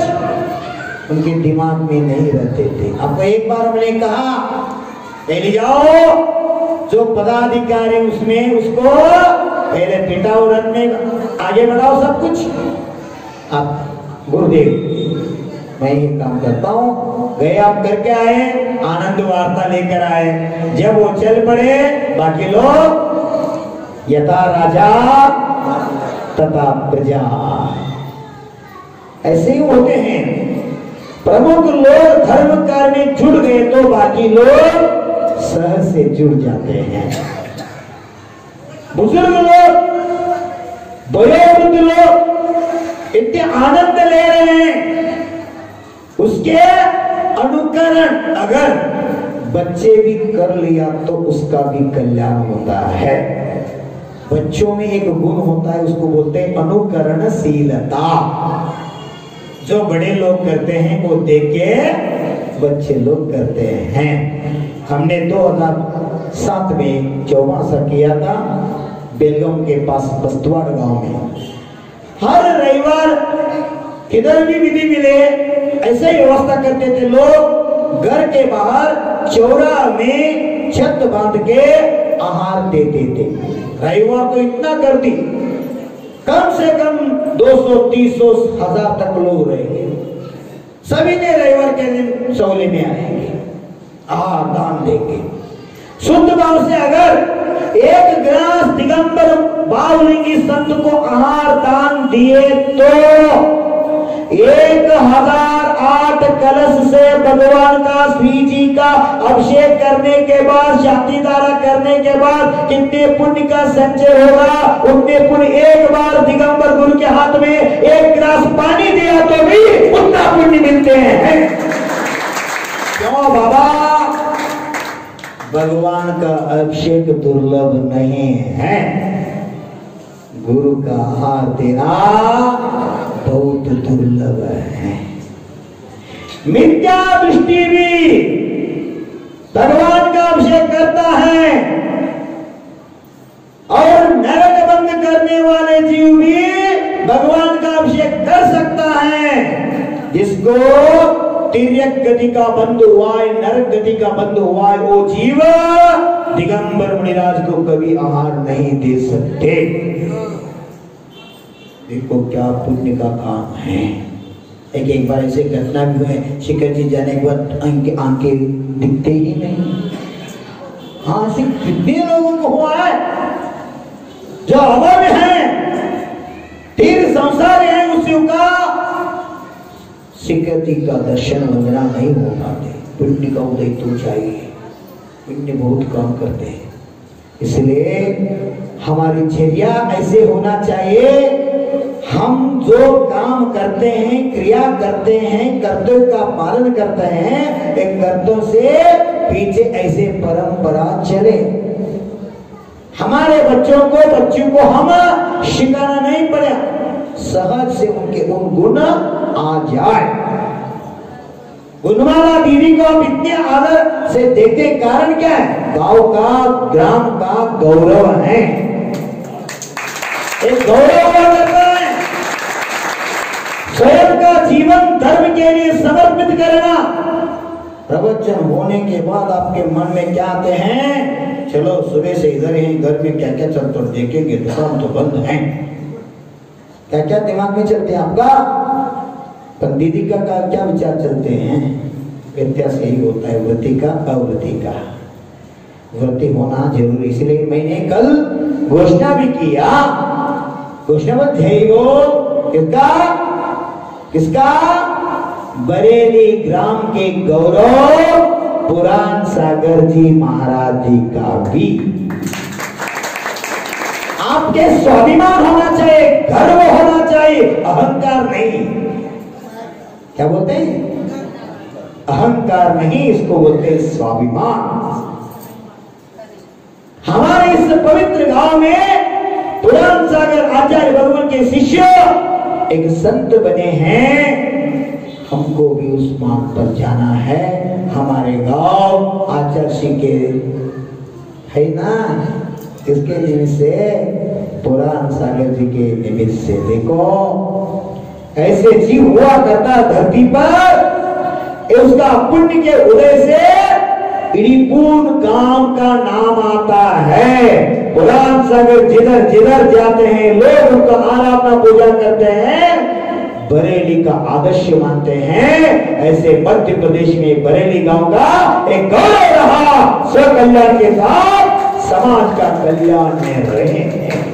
उनके दिमाग में नहीं रहते थे। आपको एक बार हमने कहा, पहले जाओ जो पदाधिकारी उसमें उसको पहले पिटाओ, रथ में आगे बढ़ाओ सब कुछ। आप गुरुदेव मैं ये काम करता हूँ, गए आप करके आए, आनंद वार्ता लेकर आए। जब वो चल पड़े, बाकी लोग यथा राजा तथा प्रजा, ऐसे ही होते हैं। प्रमुख लोग धर्म कार्य में जुड़ गए तो बाकी लोग सहज से जुड़ जाते हैं। बुजुर्ग लोग, वयोवृद्ध लोग इतने आनंद ले रहे हैं, उसके अनुकरण अगर बच्चे भी कर लिया तो उसका भी कल्याण होता है। बच्चों में एक गुण होता है, उसको बोलते हैं अनुकरणशीलता। जो बड़े लोग करते हैं वो देख के बच्चे लोग करते हैं। हमने 2007 में चौमासा किया था बेलगांव के पास बस्तवाड़ गांव में। हर रविवार किधर भी विधि मिले ऐसे ही व्यवस्था करते थे लोग। घर के बाहर चौरा में छत बांध के आहार देते थे। रविवार तो इतना कर दी, कम से कम 200-300 हजार तक लोग रहेंगे। सभी ने रविवार के दिन चौले में आएंगे, आहार दान देंगे। शुद्ध भाव से अगर एक ग्रास दिगंबर बावलिंगी संत को आहार दान दिए तो 1008 कलश से भगवान का श्री जी का अभिषेक करने के बाद, शांति धारा करने के बाद कितने पुण्य का संचय होगा। उतने पुण्य एक बार दिगंबर गुरु के हाथ में एक गिलास पानी दिया तो भी उतना पुण्य मिलते हैं। क्यों बाबा? भगवान का अभिषेक दुर्लभ नहीं है, गुरु का आहार देना बहुत दुर्लभ है। मिथ्या दृष्टि भी भगवान का अभिषेक करता है और नरक बंद करने वाले जीव भी भगवान का अभिषेक कर सकता है। जिसको तिर्यक गति का बंध हुआ है, नरक गति का बंध हुआ है, वो जीव दिगंबर मुनिराज को कभी आहार नहीं दे सकते। देखो क्या पुण्य का काम है। एक बार ऐसे घटना भी हुए, शिखर जी जाने के बाद आंखें दिखते ही नहीं। हाँ, सिर्फ कितने लोगों को हुआ है जो हवा में है, तीर संसार है, उसी का शिखर जी का दर्शन वंदना नहीं हो पाते। पुण्य का उदय तो चाहिए, पुण्य बहुत काम करते हैं। इसलिए हमारी चर्या ऐसे होना चाहिए, हम जो काम करते हैं, क्रिया करते हैं, कर्तव्य का पालन करते हैं, एक कर्तव्य से पीछे ऐसे परंपरा चले। हमारे बच्चों को हम सिखाना नहीं पड़े, सहज से उनके उन गुण आ जाए। गुणवाला दीदी को आप इतने आदर से देखते, कारण क्या है? गांव का, ग्राम का गौरव है। एक गौरव करता है, स्वयं का जीवन धर्म के लिए समर्पित करना। प्रवचन होने के बाद आपके मन में क्या आते हैं? चलो सुबह से इधर ही, घर में क्या क्या चलता है देखेंगे, दुकान तो बंद है। क्या क्या दिमाग में चलते हैं आपका? पर दीदी का क्या विचार चलते हैं? व्यत्यास यही होता है, व्रति का अव्रति का। व्रति होना जरूरी, इसलिए मैंने कल घोषणा भी किया। घोषणा में किसका? बरेली ग्राम के गौरव पुराण सागर जी महाराज जी का भी। आपके स्वाभिमान होना चाहिए, गर्व होना चाहिए, अहंकार नहीं। क्या बोलते हैं? अहंकार नहीं, इसको बोलते हैं स्वाभिमान। हमारे इस पवित्र गांव में पुराण सागर आचार्य भगवान के शिष्य एक संत बने हैं। हमको भी उस मार्ग पर जाना है। हमारे गांव आचर्षी के है ना, इसके निमित्त से पुराण सागर जी के निमित्त से देखो ऐसे जीव हुआ करता धरती पर, उसका पुण्य के उदय से इडी पूर्ण गांव का नाम आता है। पुराण सागर जिधर जिधर जाते हैं लोग उनका आराधना पूजा करते हैं, बरेली का आदर्श मानते हैं। ऐसे मध्य प्रदेश में बरेली गांव का एक गौरव रहा, स्वकल्याण के साथ समाज का कल्याण में रहे हैं।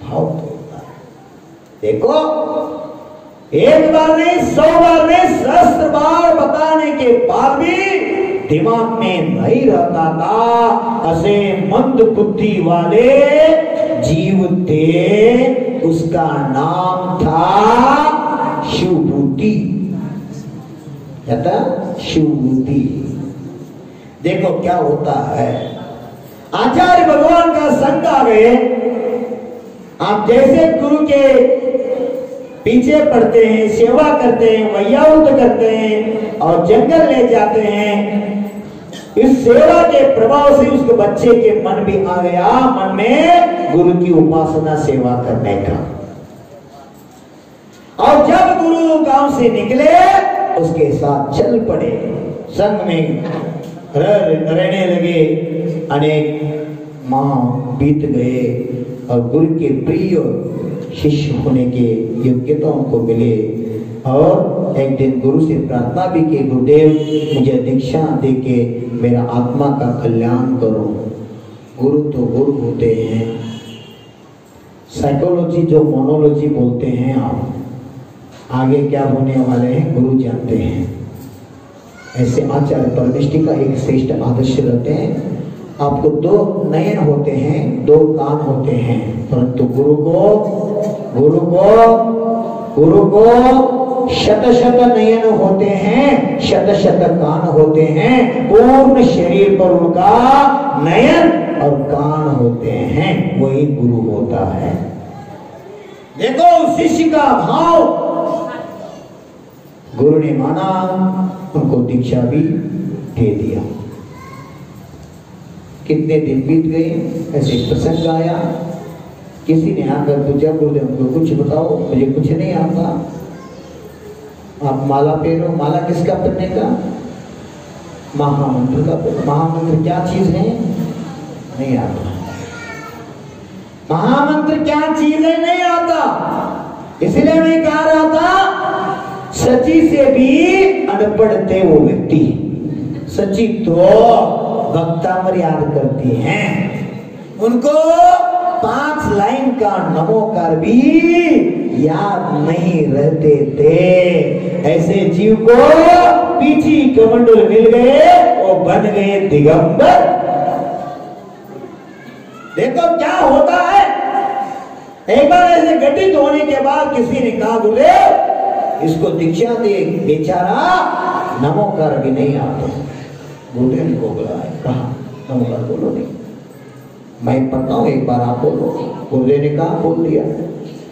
भाव देखो, एक बार नहीं 100 बार नहीं सहस्त्र बार बताने के बाद भी दिमाग में नहीं रहता था। ऐसे मंद बुद्धि वाले जीव थे, उसका नाम था शिवभूति। शिवभूति। देखो क्या होता है, आचार्य भगवान का संग आ गए। आप जैसे गुरु के पीछे पड़ते हैं, सेवा करते हैं, वैयावृत करते हैं और जंगल ले जाते हैं, इस सेवा के प्रभाव से उसके बच्चे के मन भी आ गया, मन में गुरु की उपासना सेवा करने का। और जब गुरु गांव से निकले उसके साथ चल पड़े, संग में रहने लगे। अनेक माह बीत गए और गुरु के प्रिय शिष्य होने के योग्यताओं को मिले। और एक दिन गुरु से प्रार्थना भी की, गुरुदेव मुझे दीक्षा दे के मेरा आत्मा का कल्याण करो। गुरु तो गुरु होते हैं, साइकोलॉजी जो मोनोलॉजी बोलते हैं, आप आगे क्या होने वाले हैं गुरु जानते हैं। ऐसे आचार्य परमेष्टि का एक श्रेष्ठ आदर्श रहते हैं। आपको 2 नयन होते हैं, 2 कान होते हैं, परंतु गुरु को शत नयन होते हैं, शत कान होते हैं। पूर्ण शरीर पर उनका नयन और कान होते हैं, वही गुरु होता है। देखो शिष्य का भाव, गुरु ने माना, उनको दीक्षा भी दे दिया। कितने दिन बीत गए, ऐसे प्रसंग आया, किसी ने आकर पूछा, गुरुदेव हमको कुछ बताओ, मुझे कुछ नहीं आता। आप माला पहनो, माला किसका पहनने का? महामंत्र का। महामंत्र क्या चीज है? नहीं आता। महामंत्र क्या चीज है? नहीं आता। इसलिए मैं कह रहा था, सची से भी अनपढ़ थे वो व्यक्ति, सची तो भक्तामर याद करती हैं। उनको 5 लाइन का नमोकार भी याद नहीं रहते थे। ऐसे जीव को पीछी कमंडल मिल गए, वो बन गए दिगंबर। देखो क्या होता है। एक बार ऐसे घटित होने के बाद किसी ने कहा, गुरुदेव इसको दीक्षा दे, बेचारा नमोकार भी नहीं आता। गुरुदेव को बुलाया, कहा नमोकार बोलो। नहीं, मैं पढ़ता हूँ, एक बार आप बोलो। गुरुदेव ने कहा, बोल दिया।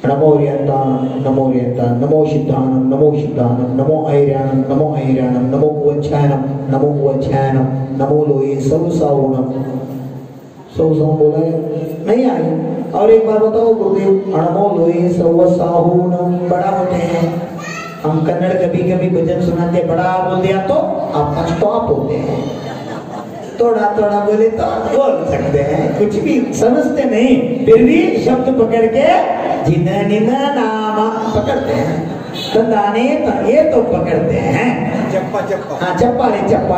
नमो रियंतानम, नमो रियंतानम, नमो सिद्धानम, नमो सिद्धानम, नमो ऐर्यानम, नमो ऐर्यानम, नमो कुवच्छायनम, नमो कुवच्छायनम, नमो लोये सवसावनम। सवसाव बोला नहीं आई। और एक बार बताओ गुरुदेव, नमो लोये सवसावनम बड़ा होते हैं। हम कन्नड़ कभी कभी भजन सुनाते, बड़ा बोल दिया तो आप स्टॉप होते हैं, थोड़ा थोड़ा बोले तो बोल सकते हैं, कुछ भी समझते नहीं, फिर भी शब्द पकड़ के जिना निना नामा पकड़ते हैं, तंदाने ये तो पकड़ते हैं, चप्पा चप्पा, हाँ चप्पा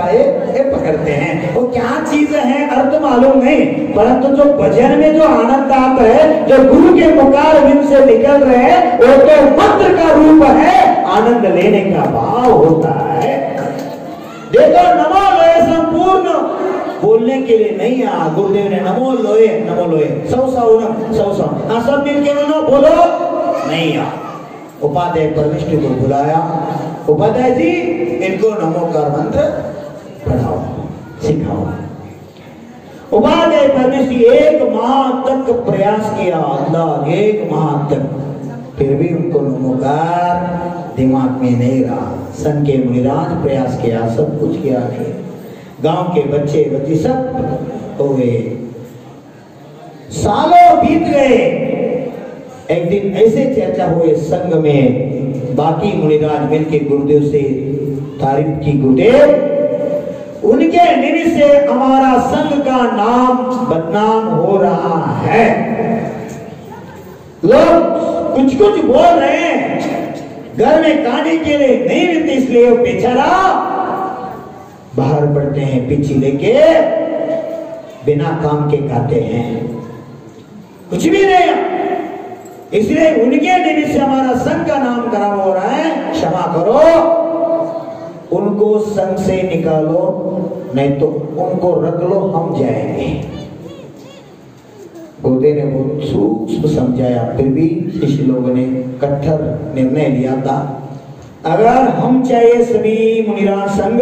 ये पकड़ते हैं। वो क्या चीज है अर्थ मालूम नहीं, परंतु जो भजन में जो आनंद आता है, जो गुरु के मुखार बिंद से निकल रहे हैं, वो तो मंत्र का रूप है, आनंद लेने का भाव होता है। देखो नमो लोये संपूर्ण बोलने के लिए नहीं आ, गुरुदेव ने नमो लोये सौ हाँ सब मिलके बोलो नहीं आ। उपाध्याय परमेष्टि को बुलाया, उपाध्याय जी इनको नमोकार मंत्र पढ़ाओ, सिखाओ। उपाध्याय परमेष्टि 1 माह तक प्रयास किया, अंदाज 1 माह तक फिर भी उनको नमोकार दिमाग में नहीं रहा। संघ के मुनिराज प्रयास किया, सब कुछ किया नहीं। गांव के बच्चे बच्ची सब हो गए, सालों बीत गए। एक दिन ऐसे चर्चा हुए संघ में, बाकी मुनिराज मिलके गुरुदेव से तारीफ की, गुरुदेव उनके निधि से हमारा संघ का नाम बदनाम हो रहा है। लोग कुछ कुछ बोल रहे हैं, घर में खाने के लिए नहीं मिलती, इसलिए वो बेचारा बाहर पड़ते हैं, पीछे लेके बिना काम के खाते हैं, कुछ भी नहीं, इसलिए उनके निमित्त से हमारा संघ का नाम खराब हो रहा है, क्षमा करो, उनको संघ से निकालो, नहीं तो उनको रख लो, हम जाएंगे। गुरुदेव ने बहुत सूक्ष्म समझाया, फिर भी शिष्य लोगों ने कट्टर निर्णय लिया था, अगर हम चाहिए सभी मुनिराज संघ,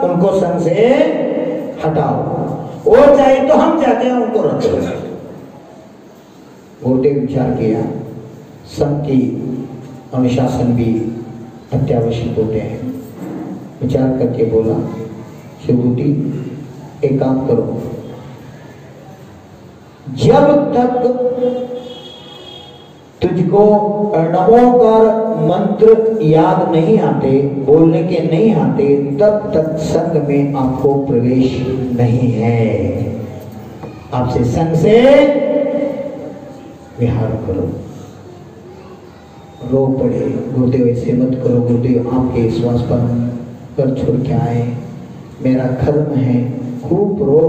उनको संघ से हटाओ, वो चाहिए तो हम चाहते हैं उनको रख लो। गुरुदेव विचार किया, संघ की अनुशासन भी अत्यावश्यक होते हैं। विचार करके बोला, शिवभूति एक काम करो, जब तक तुझको नमोकार मंत्र याद नहीं आते, बोलने के नहीं आते, तब तक संघ में आपको प्रवेश नहीं है। आपसे संघ से विहार करो। रो पड़े, गुरुदेव ऐसे मत करो, गुरुदेव आपके श्वास पर कर छोड़ के आए, मेरा कर्म है। खूब रो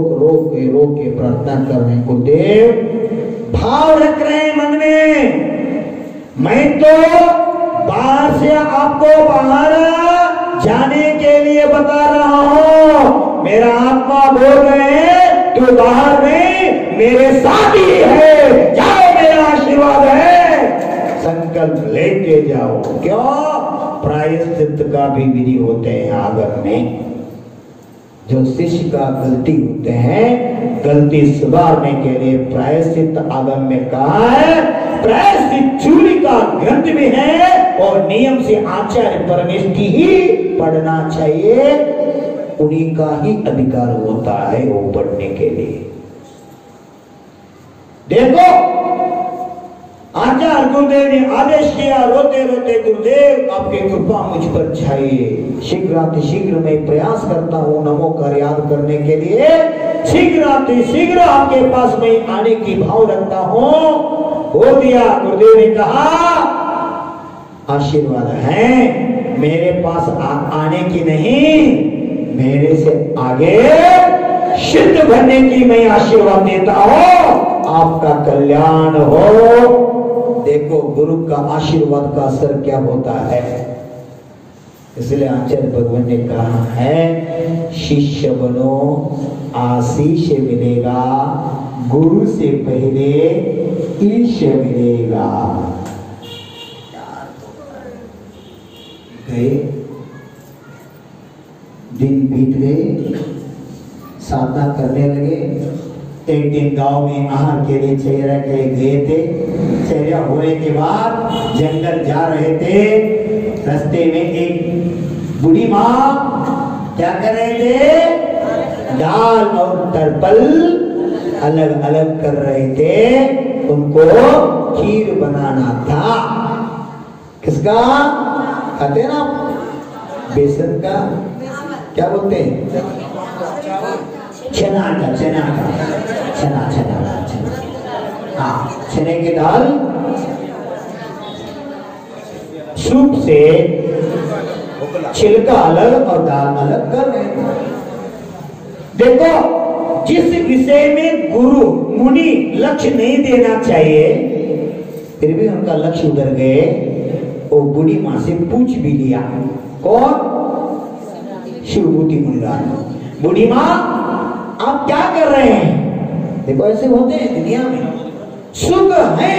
के प्रार्थना कर रहे हैं, गुरुदेव भाव रख रहे हैं मन में, मैं तो बाहर से आपको बाहर जाने के लिए बता रहा हूं, मेरा आत्मा बोल रहे हैं तू बाहर नहीं, मेरे साथ ही है, जाओ, मेरा आशीर्वाद है, संकल्प लेके जाओ। क्यों? प्रायश्चित का भी विधि होते हैं आगम में, जो शिष्य का गलती होते हैं, गलती सुधारने के लिए प्रायश्चित आगम में कहा है, प्रायश्चित चूड़ी का ग्रंथ में है, और नियम से आचार्य परमेष्टि ही पढ़ना चाहिए, उन्हीं का ही अधिकार होता है वो पढ़ने के लिए। देखो, आचार्य गुरुदेव ने आदेश किया, रोते रोते, गुरुदेव आपकी कृपा मुझ पर छाइए, शीघ्र मैं प्रयास करता हूँ नमोकार याद करने के लिए, शीघ्र आपके पास मैं आने की भाव रखता हूँ। बोल दिया, गुरुदेव ने कहा आशीर्वाद है, मेरे पास आने की नहीं, मेरे से आगे सिद्ध बनने की मैं आशीर्वाद देता हूँ, आपका कल्याण हो। देखो गुरु का आशीर्वाद का असर क्या होता है, इसलिए आचार्य भगवान ने कहा है, शिष्य बनो आशीष मिलेगा, गुरु से पहले ईश मिलेगा। गए दिन बीत गए, साधना करने लगे। एक दिन गांव में आहार के लिए चेहरा के गए थे, चेहरा होने के बाद जंगल जा रहे थे, रास्ते में एक बूढ़ी माँ क्या कर रहे थे, दाल और तरपल अलग अलग कर रहे थे, उनको खीर बनाना था। किसका खाते हैं ना, बेसन का, क्या बोलते हैं, चना हाँ, चने की दाल सूप से छिलका अलग और दाल अलग कर रहे हैं। देखो, जिस विषय में गुरु मुनि लक्ष्य नहीं देना चाहिए, फिर भी उनका लक्ष्य उधर गए। वो बूढ़ी माँ से पूछ भी लिया, कौन, शिवभूति मुनिराज, बूढ़ी माँ आप क्या कर रहे हैं? देखो ऐसे होते हैं दुनिया में, सुख है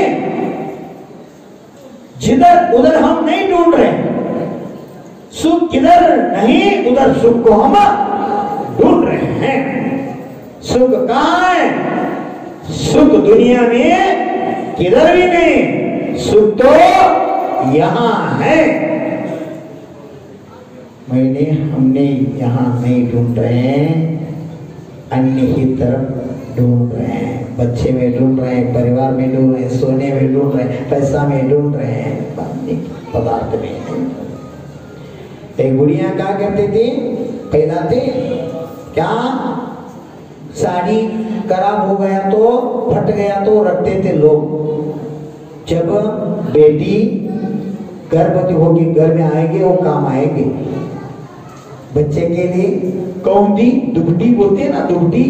जिधर उधर हम नहीं ढूंढ रहे, सुख किधर नहीं उधर सुख को हम ढूंढ रहे हैं। सुख कहाँ है? सुख दुनिया में किधर भी नहीं, सुख तो यहाँ है। हमने यहाँ नहीं ढूंढ रहे हैं, अन्य ही तरफ ढूंढ रहे हैं। बच्चे में ढूंढ रहे हैं, परिवार में ढूंढ रहे हैं, सोने में ढूंढ रहे हैं, पैसा में ढूंढ रहे हैं, पदार्थ में। एक बुढ़िया क्या करती थी, कहलाती क्या, साड़ी खराब हो गया तो, फट गया तो रखते थे लोग। जब बेटी गर्भवती होगी, घर में आएंगे, वो काम आएंगे। बच्चे के लिए कौंदी दुबटी बोलते हैं ना, दुबटी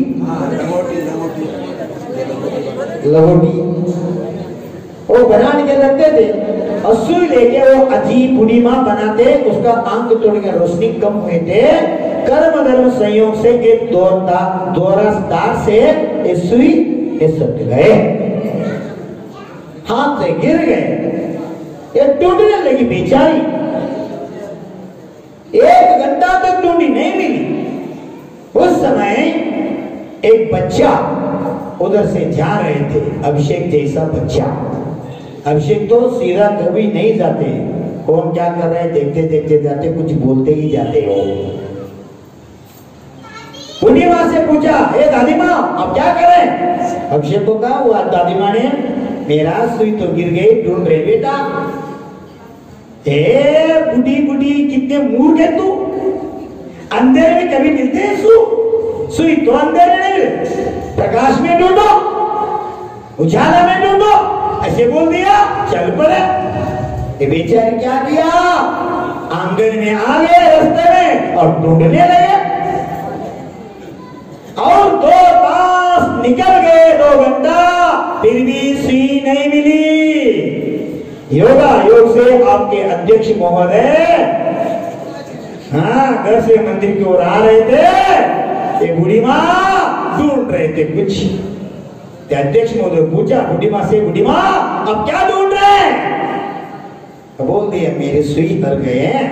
लहोटी वो बनाने के लगते थे। और सुई लेके वो अजीब बुढ़ी माँ बनाते, उसका आंख तोड़ के रोशनी कम हुए थे। कर्म धर्म संयोग से एक दोरादार से ये सुई सट गए, हाथ से गिर गए, ये टूटने लगी बेचारी। 1 घंटा तक ढूंढी, नहीं मिली। उस समय एक बच्चा उधर से जा रहे थे, अभिषेक जैसा बच्चा। अभिषेक तो सीधा कभी नहीं जाते, कौन क्या कर रहे हैं देखते देखते जाते, कुछ बोलते ही जाते हो। बुढ़ी माँ से पूछा, ए दादी माँ आप क्या कर रहे हैं? अभिषेक को कहा, वो दादी माँ ने, मेरा सुई तो गिर गई, ढूंढ रहे बेटा। ए बुढ़ी बुढ़ी कितने मूर्ख है तू, अंधेरे में कभी मिलते हैं सुई तो अंधेरे नहीं, प्रकाश में ढूंढो, उजाला में ढूंढो, ऐसे बोल दिया, चल पड़े। ये बेचारे क्या किया, आंगन में आ गए रास्ते में और ढूंढने लगे। और 2 तास निकल गए, 2 घंटा, फिर भी सुई नहीं मिली। योगा योग से आपके अध्यक्ष महोदय घर से मंदिर की ओर आ रहे थे। ये बूढ़ी माँ ढूंढ रहे थे कुछ। अध्यक्ष महोदय पूछा बूढ़ी माँ से, बूढ़ी माँ अब क्या ढूंढ रहे हैं? तो बोल दिया, मेरे सुई हर गए हैं,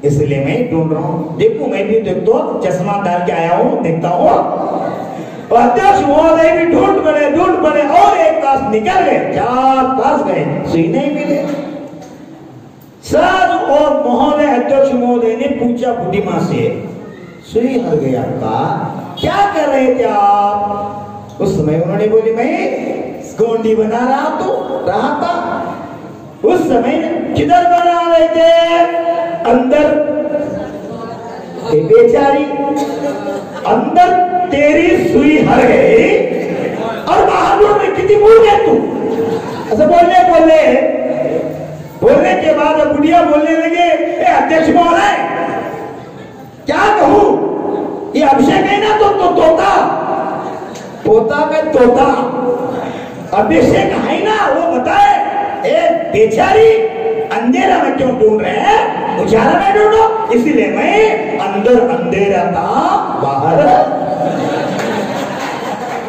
इसलिए मैं ढूंढ रहा हूँ। देखो मैं भी देख दो, चश्मा डाल के आया हूँ, देखता हूँ। और अध्यक्ष महोदय भी ढूंढ पड़े और 1 तास निकल गए, 4 तास गए, सुई नहीं मिले। सर और महोदय अध्यक्ष महोदय ने पूछा बूढ़ी माँ से, सुई हर गया आपका, क्या कर रहे थे आप? उस समय उन्होंने बोली, मैं गोंडी बना रहा था। उस समय किधर बना रहे थे? अंदर। बेचारी, अंदर तेरी सुई हर गई और बाहर ढूंढ में कितनी मूर्ख है तू। ऐसा बोलने के बाद बुढ़िया बोलने लगे, अध्यक्ष महोदय क्या कहूं, ये अभिषेक है ना, तो पोता का तोता अभिषेक है ना, वो बताए। बेचारी अंधेरा में क्यों ढूंढ रहे हैं, उजाला में ढूंढो। इसलिए मैं अंदर अंधेरा था, बाहर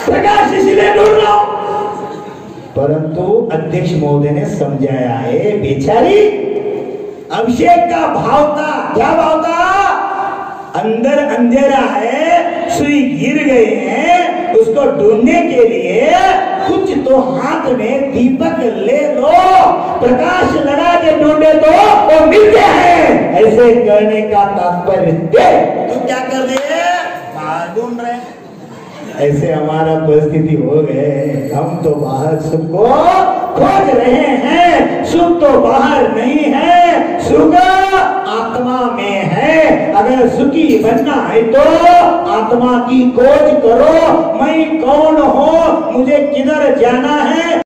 प्रकाश, इसलिए ढूंढ रहा हूं। परंतु अध्यक्ष महोदय ने समझाया है, बेचारी अभिषेक का भाव था, क्या भाव था? अंदर अंधेरा है, सुई गिर गए हैं, उसको ढूंढने के लिए कुछ तो हाथ में दीपक ले लो, प्रकाश लगा के ढूंढे तो वो मिलते हैं। ऐसे करने का तात्पर्य तुम क्या कर रहे हैं, बाहर ढूंढ रहे हैं। ऐसे हमारा परिस्थिति हो गए, हम तो बाहर सुख को खोज रहे हैं, सुख तो बाहर नहीं है, सुख आत्मा में है। अगर सुखी बनना है तो आत्मा की खोज करो, मैं कौन हूँ, मुझे किधर जाना है।